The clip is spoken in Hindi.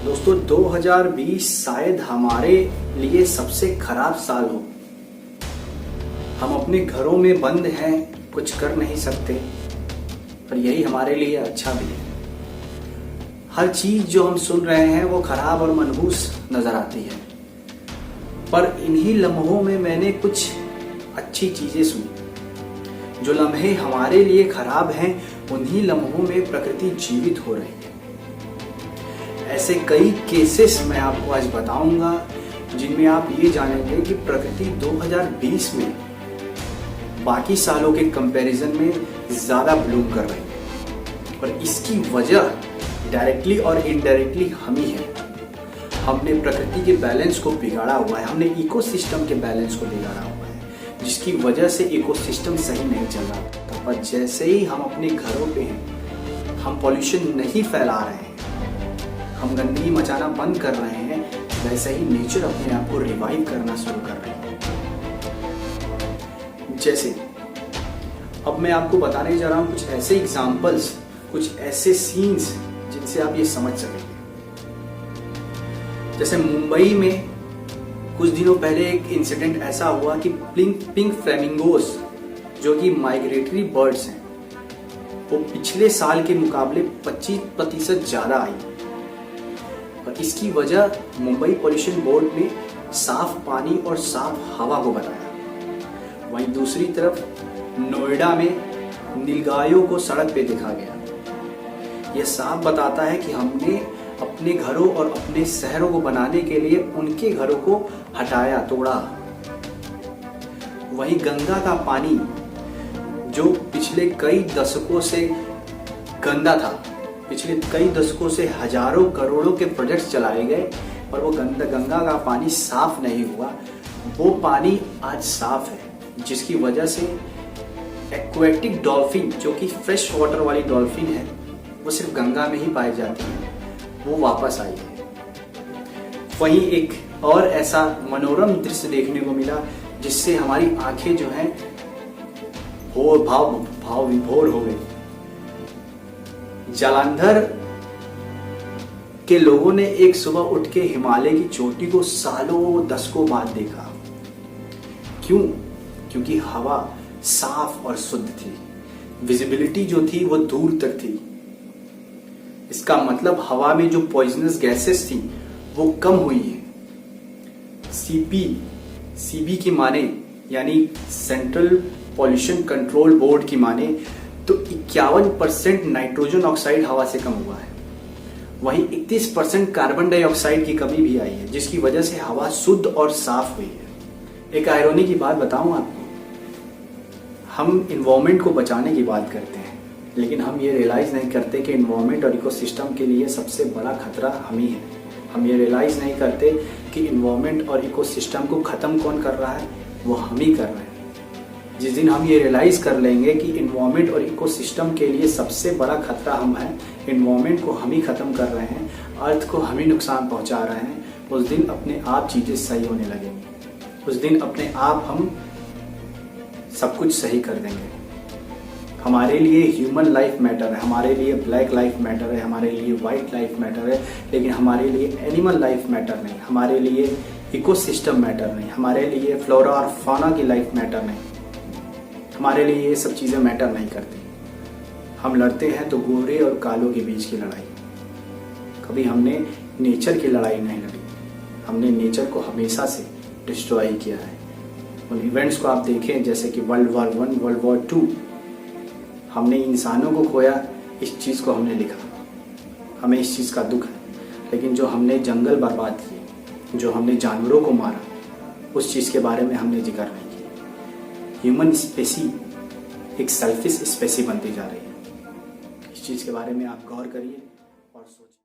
दोस्तों 2020 शायद हमारे लिए सबसे खराब साल हो। हम अपने घरों में बंद हैं, कुछ कर नहीं सकते, पर यही हमारे लिए अच्छा भी है। हर चीज जो हम सुन रहे हैं वो खराब और मनहूस नजर आती है, पर इन्हीं लम्हों में मैंने कुछ अच्छी चीजें सुनी। जो लम्हे हमारे लिए खराब हैं, उन्हीं लम्हों में प्रकृति जीवित हो रही है। ऐसे कई केसेस मैं आपको आज बताऊंगा जिनमें आप ये जानेंगे कि प्रकृति 2020 में बाकी सालों के कंपैरिजन में ज्यादा ब्लूम कर रही है, और इसकी वजह डायरेक्टली और इनडायरेक्टली हम ही है। हमने प्रकृति के बैलेंस को बिगाड़ा हुआ है, हमने इकोसिस्टम के बैलेंस को बिगाड़ा हुआ है, जिसकी वजह से इकोसिस्टम सही नहीं चल रहा। पर जैसे ही हम अपने घरों पे हैं, हम पॉल्यूशन नहीं फैला रहे हैं, हम गंदगी मचाना बंद कर रहे हैं, वैसे ही नेचर अपने आप को रिवाइव करना शुरू कर रही है। जैसे अब मैं आपको बताने जा रहा हूं कुछ ऐसे एग्जाम्पल्स, कुछ ऐसे सीन्स जिनसे आप ये समझ सकेंगे। जैसे मुंबई में कुछ दिनों पहले एक इंसिडेंट ऐसा हुआ कि पिंक फ्लेमिंगोस जो कि माइग्रेटरी बर्ड्स हैं, वो पिछले साल के मुकाबले 25% ज्यादा आई। और इसकी वजह मुंबई पॉल्यूशन बोर्ड ने साफ पानी और साफ हवा को बताया। वहीं दूसरी तरफ नोएडा में नीलगायों को सड़क पे देखा गया। यह साफ बताता है कि हमने अपने घरों और अपने शहरों को बनाने के लिए उनके घरों को हटाया, तोड़ा। वहीं गंगा का पानी जो पिछले कई दशकों से गंदा था, पिछले कई दशकों से हजारों करोड़ों के प्रोजेक्ट्स चलाए गए, पर वो गंगा का पानी साफ नहीं हुआ। वो पानी आज साफ है, जिसकी वजह से एक्वेटिक डॉल्फिन जो कि फ्रेश वाटर वाली डॉल्फिन है, वो सिर्फ गंगा में ही पाई जाती है, वो वापस आई है। वहीं एक और ऐसा मनोरम दृश्य देखने को मिला जिससे हमारी आंखें जो हैं वो भाव विभोर हो गई। जालंधर के लोगों ने एक सुबह उठ के हिमालय की चोटी को सालों दशकों बाद देखा। क्यों? क्योंकि हवा साफ और शुद्ध थी, विजिबिलिटी जो थी वो दूर तक थी। इसका मतलब हवा में जो पॉइजनस गैसेस थी वो कम हुई है। सीबी की माने, यानी सेंट्रल पॉल्यूशन कंट्रोल बोर्ड की माने, तो 51% नाइट्रोजन ऑक्साइड हवा से कम हुआ है। वहीं 31% कार्बन डाइऑक्साइड की कमी भी आई है, जिसकी वजह से हवा शुद्ध और साफ हुई है। एक आयरनी की बात बताऊं आपको, हम इन्वायरमेंट को बचाने की बात करते हैं, लेकिन हम ये रियलाइज नहीं करते कि इन्वायरमेंट और इकोसिस्टम के लिए सबसे बड़ा खतरा हम ही है। हम ये रियलाइज नहीं करते कि इन्वायरमेंट और इकोसिस्टम को खत्म कौन कर रहा है, वो हम ही कर रहे हैं। जिस दिन हम ये रियलाइज कर लेंगे कि इन्वायरमेंट और इकोसिस्टम के लिए सबसे बड़ा खतरा हम हैं, इन्वायरमेंट को हम ही खत्म कर रहे हैं, अर्थ को हम ही नुकसान पहुंचा रहे हैं, उस दिन अपने आप चीजें सही होने लगेंगी। उस दिन अपने आप हम सब कुछ सही कर देंगे। हमारे लिए ह्यूमन लाइफ मैटर है, हमारे लिए ब्लैक लाइफ मैटर है, हमारे लिए वाइट लाइफ मैटर है, लेकिन हमारे लिए एनिमल लाइफ मैटर नहीं, हमारे लिए इकोसिस्टम मैटर नहीं, हमारे लिए फ्लोरा और फौना की लाइफ मैटर नहीं। हमारे लिए ये सब चीज़ें मैटर नहीं करती। हम लड़ते हैं तो गोरे और कालों के बीच की लड़ाई। कभी हमने नेचर की लड़ाई नहीं लड़ी, हमने नेचर को हमेशा से डिस्ट्रॉय किया है। उन इवेंट्स को आप देखें जैसे कि World War I, World War II, हमने इंसानों को खोया, इस चीज़ को हमने लिखा, हमें इस चीज़ का दुख है। लेकिन जो हमने जंगल बर्बाद किए, जो हमने जानवरों को मारा, उस चीज़ के बारे में हमने जिक्र नहीं किया। ह्यूमन स्पेसी एक सेल्फिश स्पेसी बनती जा रही है। इस चीज़ के बारे में आप गौर करिए और सोचिए।